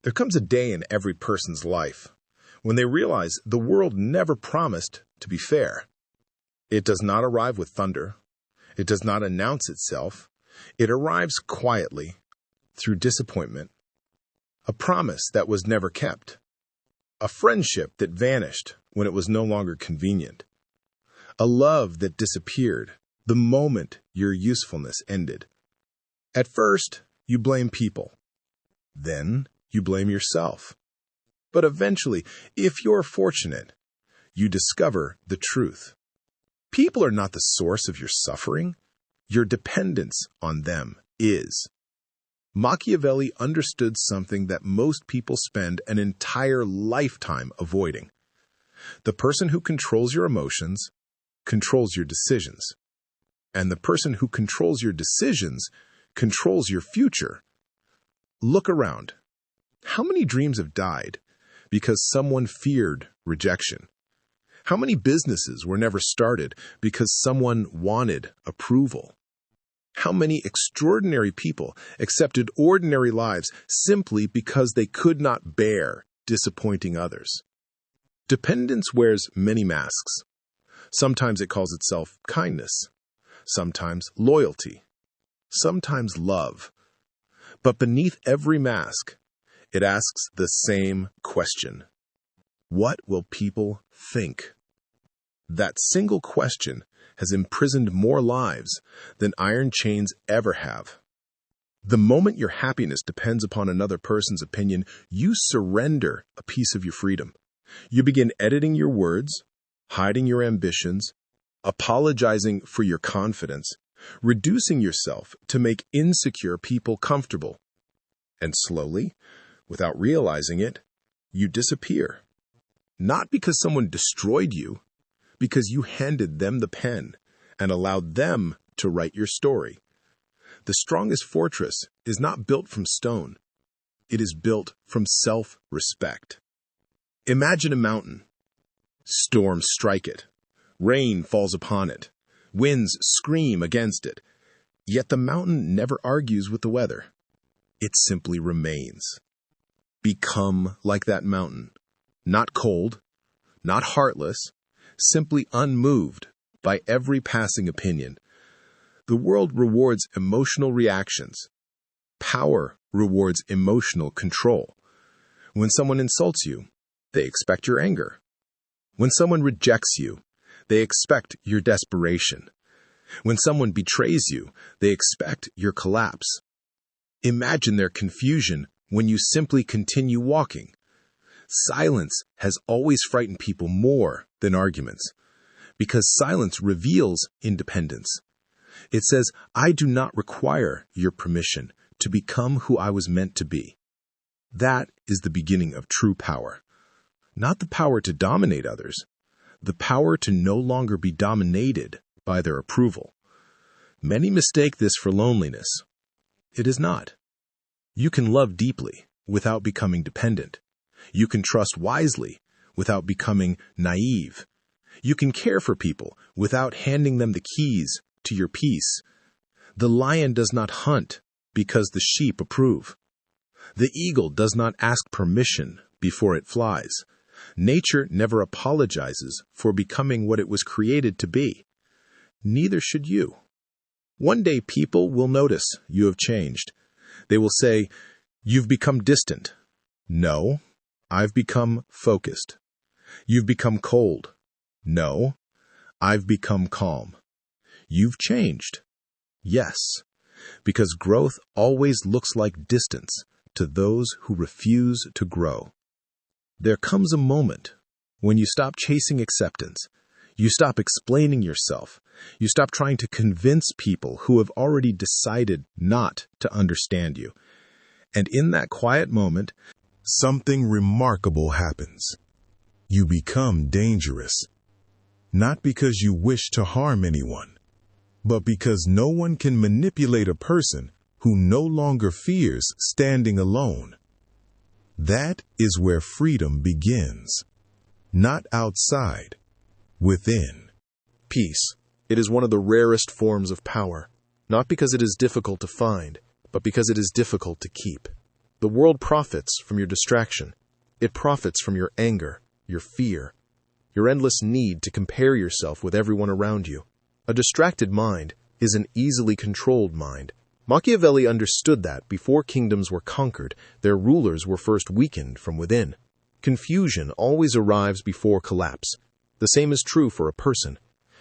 There comes a day in every person's life when they realize the world never promised to be fair. It does not arrive with thunder. It does not announce itself. It arrives quietly through disappointment, a promise that was never kept, a friendship that vanished when it was no longer convenient, a love that disappeared the moment your usefulness ended. At first, you blame people. Then, you blame yourself. But eventually, if you're fortunate, you discover the truth. People are not the source of your suffering. Your dependence on them is. Machiavelli understood something that most people spend an entire lifetime avoiding. The person who controls your emotions controls your decisions. And the person who controls your decisions controls your future. Look around. How many dreams have died because someone feared rejection? How many businesses were never started because someone wanted approval? How many extraordinary people accepted ordinary lives simply because they could not bear disappointing others? Dependence wears many masks. Sometimes it calls itself kindness, sometimes loyalty, sometimes love. But beneath every mask, it asks the same question. What will people think? That single question has imprisoned more lives than iron chains ever have. The moment your happiness depends upon another person's opinion, you surrender a piece of your freedom. You begin editing your words, hiding your ambitions, apologizing for your confidence, reducing yourself to make insecure people comfortable. And slowly, without realizing it, you disappear. Not because someone destroyed you, because you handed them the pen and allowed them to write your story. The strongest fortress is not built from stone. It is built from self-respect. Imagine a mountain. Storms strike it. Rain falls upon it. Winds scream against it. Yet the mountain never argues with the weather. It simply remains. Become like that mountain. Not cold, not heartless, simply unmoved by every passing opinion. The world rewards emotional reactions. Power rewards emotional control. When someone insults you, they expect your anger. When someone rejects you, they expect your desperation. When someone betrays you, they expect your collapse. Imagine their confusion when you simply continue walking. Silence has always frightened people more than arguments, because silence reveals independence. It says, I do not require your permission to become who I was meant to be. That is the beginning of true power. Not the power to dominate others, the power to no longer be dominated by their approval. Many mistake this for loneliness. It is not. You can love deeply without becoming dependent. You can trust wisely without becoming naive. You can care for people without handing them the keys to your peace. The lion does not hunt because the sheep approve. The eagle does not ask permission before it flies. Nature never apologizes for becoming what it was created to be. Neither should you. One day people will notice you have changed. They will say, you've become distant. No, I've become focused. You've become cold. No, I've become calm. You've changed. Yes, because growth always looks like distance to those who refuse to grow. There comes a moment when you stop chasing acceptance. You stop explaining yourself. You stop trying to convince people who have already decided not to understand you. And in that quiet moment, something remarkable happens. You become dangerous. Not because you wish to harm anyone, but because no one can manipulate a person who no longer fears standing alone. That is where freedom begins. Not outside, within. Peace. It is one of the rarest forms of power, not because it is difficult to find, but because it is difficult to keep. The The world profits from your distraction. It profits from your anger, your fear, your endless need to compare yourself with everyone around you. A distracted mind is an easily controlled mind. Machiavelli understood that before kingdoms were conquered, their rulers were first weakened from within. Confusion always arrives before collapse. The same is true for a person.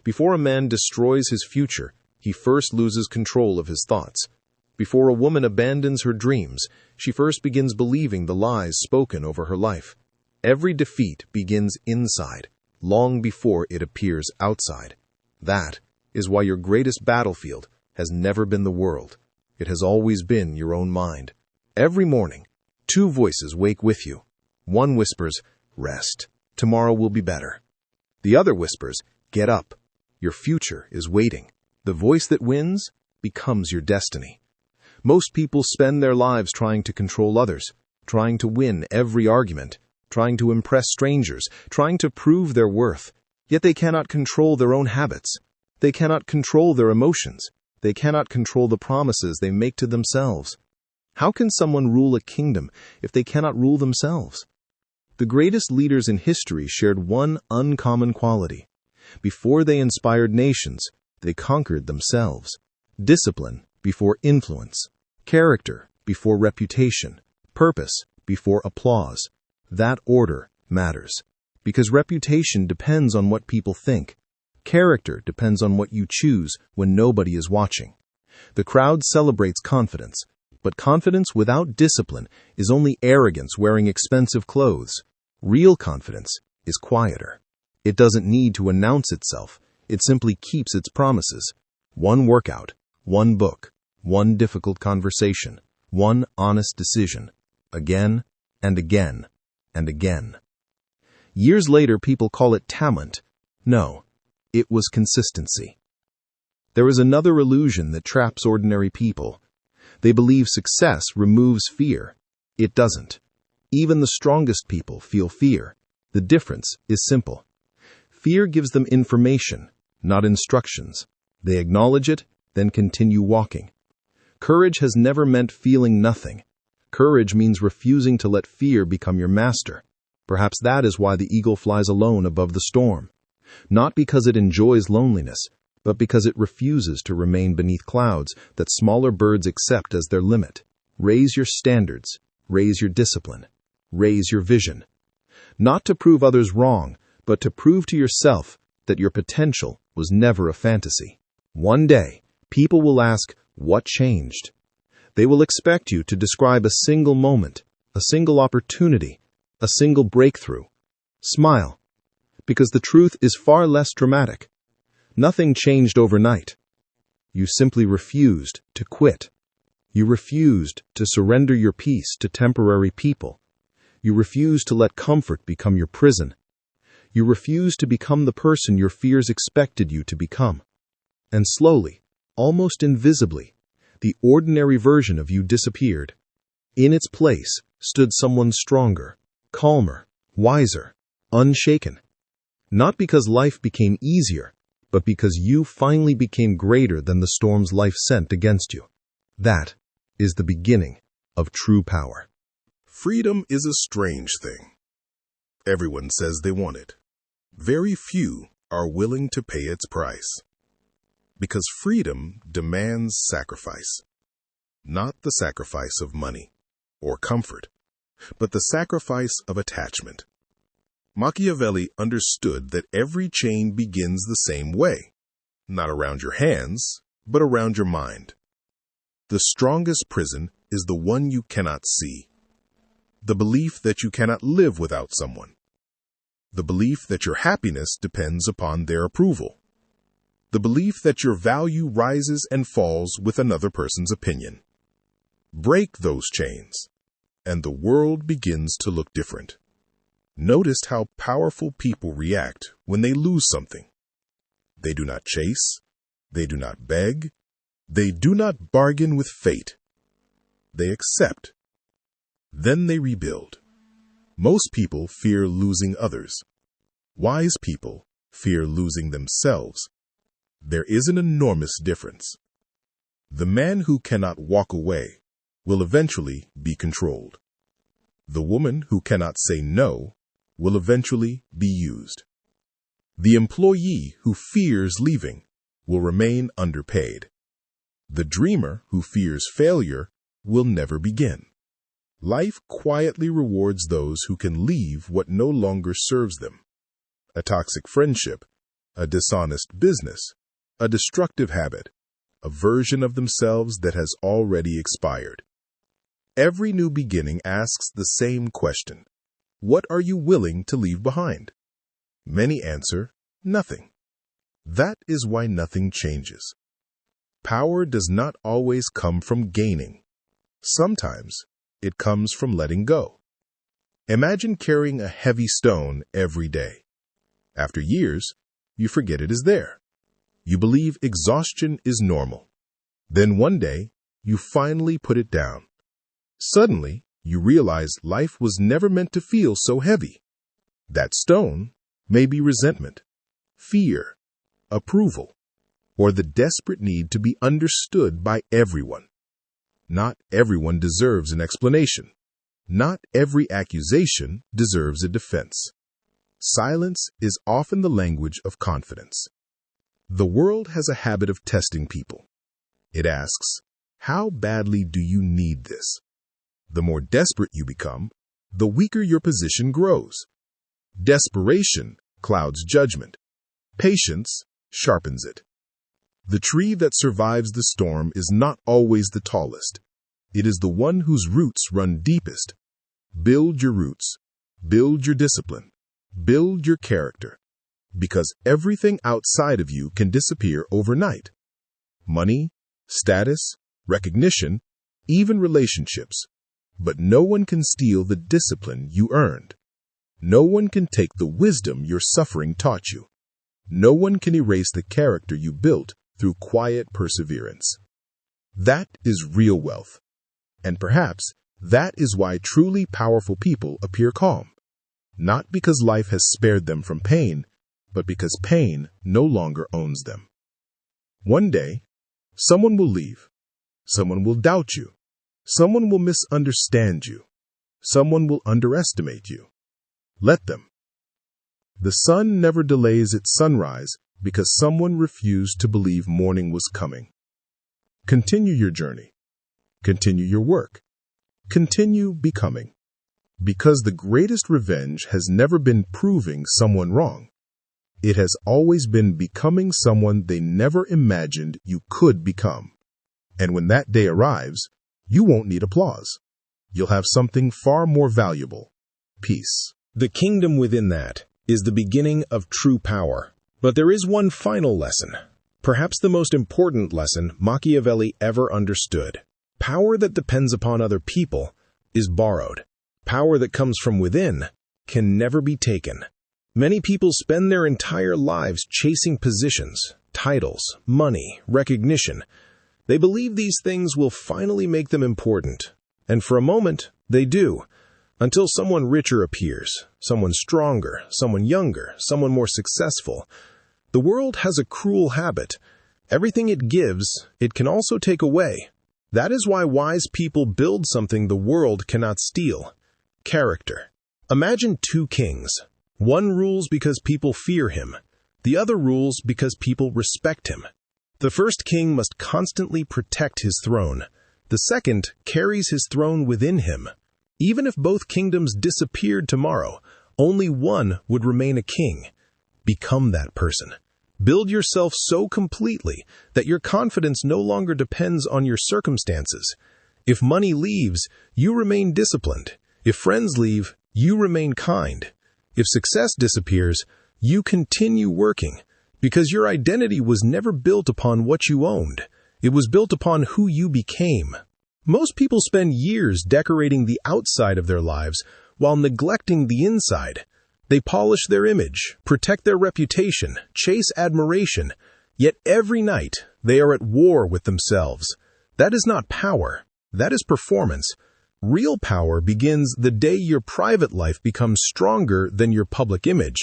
Before a man destroys his future, he first loses control of his thoughts. Before a woman abandons her dreams, she first begins believing the lies spoken over her life. Every defeat begins inside, long before it appears outside. That is why your greatest battlefield has never been the world. It has always been your own mind. Every morning, two voices wake with you. One whispers, "Rest. Tomorrow will be better." The other whispers, "Get up. Your future is waiting." The voice that wins becomes your destiny. Most people spend their lives trying to control others, trying to win every argument, trying to impress strangers, trying to prove their worth. Yet they cannot control their own habits. They cannot control their emotions. They cannot control the promises they make to themselves. How can someone rule a kingdom if they cannot rule themselves? The greatest leaders in history shared one uncommon quality. Before they inspired nations, they conquered themselves. Discipline before influence. Character before reputation. Purpose before applause. That order matters. Because reputation depends on what people think. Character depends on what you choose when nobody is watching. The crowd celebrates confidence, but confidence without discipline is only arrogance wearing expensive clothes. Real confidence is quieter. It doesn't need to announce itself. It simply keeps its promises. One workout, one book, one difficult conversation, one honest decision, again and again and again. Years later, people call it talent. No, it was consistency. There is another illusion that traps ordinary people. They believe success removes fear. It doesn't. Even the strongest people feel fear. The difference is simple. Fear gives them information, not instructions. They acknowledge it, then continue walking. Courage has never meant feeling nothing. Courage means refusing to let fear become your master. Perhaps that is why the eagle flies alone above the storm. Not because it enjoys loneliness, but because it refuses to remain beneath clouds that smaller birds accept as their limit. Raise your standards. Raise your discipline. Raise your vision. Not to prove others wrong, but to prove to yourself that your potential was never a fantasy. One day, people will ask, "What changed?" They will expect you to describe a single moment, a single opportunity, a single breakthrough. Smile, because the truth is far less dramatic. Nothing changed overnight. You simply refused to quit. You refused to surrender your peace to temporary people. You refused to let comfort become your prison. You refused to become the person your fears expected you to become. And slowly, almost invisibly, the ordinary version of you disappeared. In its place stood someone stronger, calmer, wiser, unshaken. Not because life became easier, but because you finally became greater than the storms life sent against you. That is the beginning of true power. Freedom is a strange thing. Everyone says they want it. Very few are willing to pay its price. Because freedom demands sacrifice. Not the sacrifice of money or comfort, but the sacrifice of attachment. Machiavelli understood that every chain begins the same way, not around your hands, but around your mind. The strongest prison is the one you cannot see. The belief that you cannot live without someone. The belief that your happiness depends upon their approval. The belief that your value rises and falls with another person's opinion. Break those chains, and the world begins to look different. Notice how powerful people react when they lose something. They do not chase. They do not beg. They do not bargain with fate. They accept. Then they rebuild. Most people fear losing others. Wise people fear losing themselves. There is an enormous difference. The man who cannot walk away will eventually be controlled. The woman who cannot say no will eventually be used. The employee who fears leaving will remain underpaid. The dreamer who fears failure will never begin. Life quietly rewards those who can leave what no longer serves them. A toxic friendship, a dishonest business, a destructive habit, a version of themselves that has already expired. Every new beginning asks the same question: what are you willing to leave behind? Many answer, nothing. That is why nothing changes. Power does not always come from gaining. Sometimes it comes from letting go. Imagine carrying a heavy stone every day. After years, you forget it is there. You believe exhaustion is normal. Then one day, you finally put it down. Suddenly, you realize life was never meant to feel so heavy. That stone may be resentment, fear, approval, or the desperate need to be understood by everyone. Not everyone deserves an explanation. Not every accusation deserves a defense. Silence is often the language of confidence. The world has a habit of testing people. It asks, how badly do you need this? The more desperate you become, the weaker your position grows. Desperation clouds judgment. Patience sharpens it. The tree that survives the storm is not always the tallest. It is the one whose roots run deepest. Build your roots. Build your discipline. Build your character. Because everything outside of you can disappear overnight. Money, status, recognition, even relationships. But no one can steal the discipline you earned. No one can take the wisdom your suffering taught you. No one can erase the character you built through quiet perseverance. That is real wealth. And perhaps that is why truly powerful people appear calm. Not because life has spared them from pain, but because pain no longer owns them. One day, someone will leave. Someone will doubt you. Someone will misunderstand you. Someone will underestimate you. Let them. The sun never delays its sunrise because someone refused to believe morning was coming. Continue your journey. Continue your work. Continue becoming. Because the greatest revenge has never been proving someone wrong. It has always been becoming someone they never imagined you could become. And when that day arrives, you won't need applause. You'll have something far more valuable: peace. The kingdom within that is the beginning of true power. But there is one final lesson, perhaps the most important lesson Machiavelli ever understood. Power that depends upon other people is borrowed. Power that comes from within can never be taken. Many people spend their entire lives chasing positions, titles, money, recognition. They believe these things will finally make them important. And for a moment, they do. Until someone richer appears, someone stronger, someone younger, someone more successful. The world has a cruel habit. Everything it gives, it can also take away. That is why wise people build something the world cannot steal: character. Imagine two kings. One rules because people fear him. The other rules because people respect him. The first king must constantly protect his throne. The second carries his throne within him. Even if both kingdoms disappeared tomorrow, only one would remain a king. Become that person. Build yourself so completely that your confidence no longer depends on your circumstances. If money leaves, you remain disciplined. If friends leave, you remain kind. If success disappears, you continue working, because your identity was never built upon what you owned. It was built upon who you became. Most people spend years decorating the outside of their lives while neglecting the inside. They polish their image, protect their reputation, chase admiration, yet every night they are at war with themselves. That is not power. That is performance. Real power begins the day your private life becomes stronger than your public image.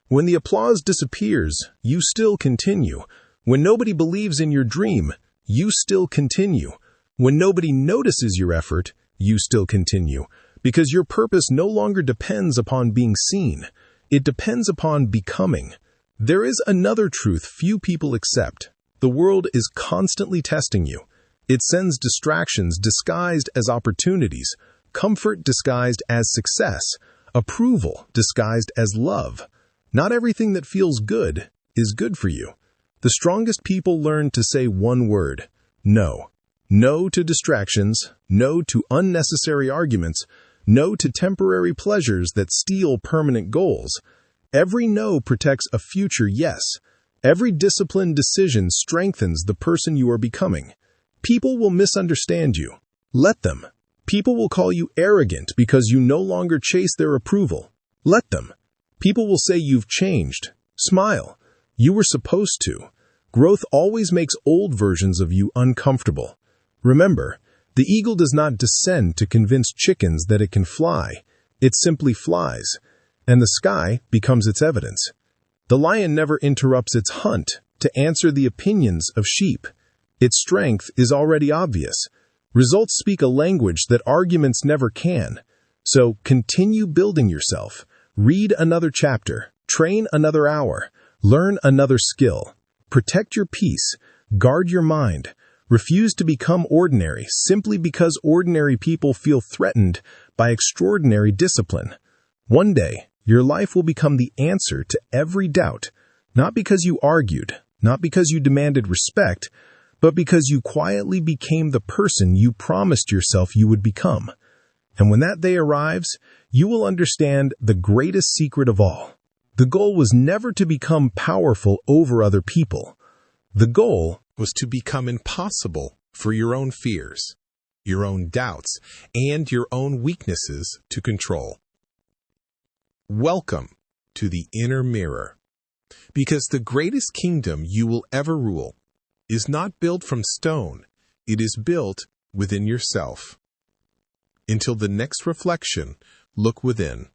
When the applause disappears, you still continue. When nobody believes in your dream, you still continue. When nobody notices your effort, you still continue, because your purpose no longer depends upon being seen. It depends upon becoming. There is another truth few people accept. The world is constantly testing you. It sends distractions disguised as opportunities, comfort disguised as success, approval disguised as love. Not everything that feels good is good for you. The strongest people learn to say one word: no. No to distractions, no to unnecessary arguments, no to temporary pleasures that steal permanent goals. Every no protects a future yes. Every disciplined decision strengthens the person you are becoming. People will misunderstand you. Let them. People will call you arrogant because you no longer chase their approval. Let them. People will say you've changed. Smile. You were supposed to. Growth always makes old versions of you uncomfortable. Remember, the eagle does not descend to convince chickens that it can fly. It simply flies, and the sky becomes its evidence. The lion never interrupts its hunt to answer the opinions of sheep. Its strength is already obvious. Results speak a language that arguments never can. So continue building yourself. Read another chapter. Train another hour. Learn another skill. Protect your peace. Guard your mind. Refuse to become ordinary simply because ordinary people feel threatened by extraordinary discipline. One day, your life will become the answer to every doubt, not because you argued, not because you demanded respect, but because you quietly became the person you promised yourself you would become. And when that day arrives, you will understand the greatest secret of all. The goal was never to become powerful over other people. The goal was to become impossible for your own fears, your own doubts, and your own weaknesses to control. Welcome to the inner mirror, because the greatest kingdom you will ever rule is not built from stone, it is built within yourself. Until the next reflection, look within.